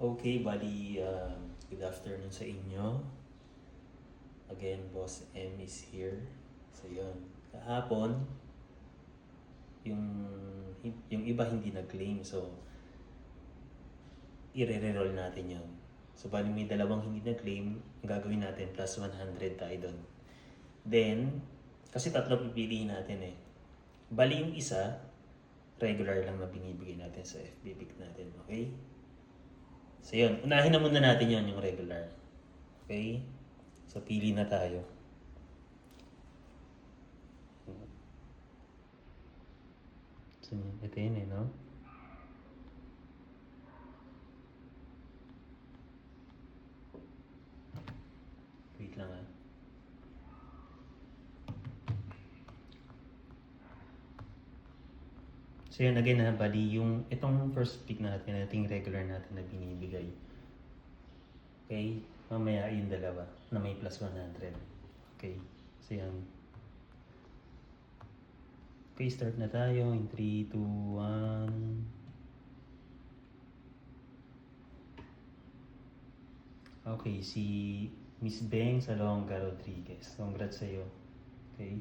Okay, bali, good afternoon sa inyo. Again, Boss M is here. So, yun. Kahapon, yung, yung iba hindi nag-claim. So, i-re-roll natin yun. So, bali may dalawang hindi nag-claim. Ang gagawin natin, plus 100 tayo doon. Then, kasi tatlo pipiliin natin eh. Bali yung isa, regular lang na binibigay natin sa FB pick natin. Okay? So, yun. Unahin na muna natin yun, yung regular. Okay? So, pili na tayo. So, ito yun eh, no? Wait lang ah. So, yun again ha, bali, yung itong first pick natin, ating regular natin na binibigay. Okay? Mamaya yung dalawa na may plus 100. Okay? So, yan. Okay, start na tayo in 3, 2, 1. Okay, si Miss Beng Salonga Rodriguez. Congrats sa'yo. Okay?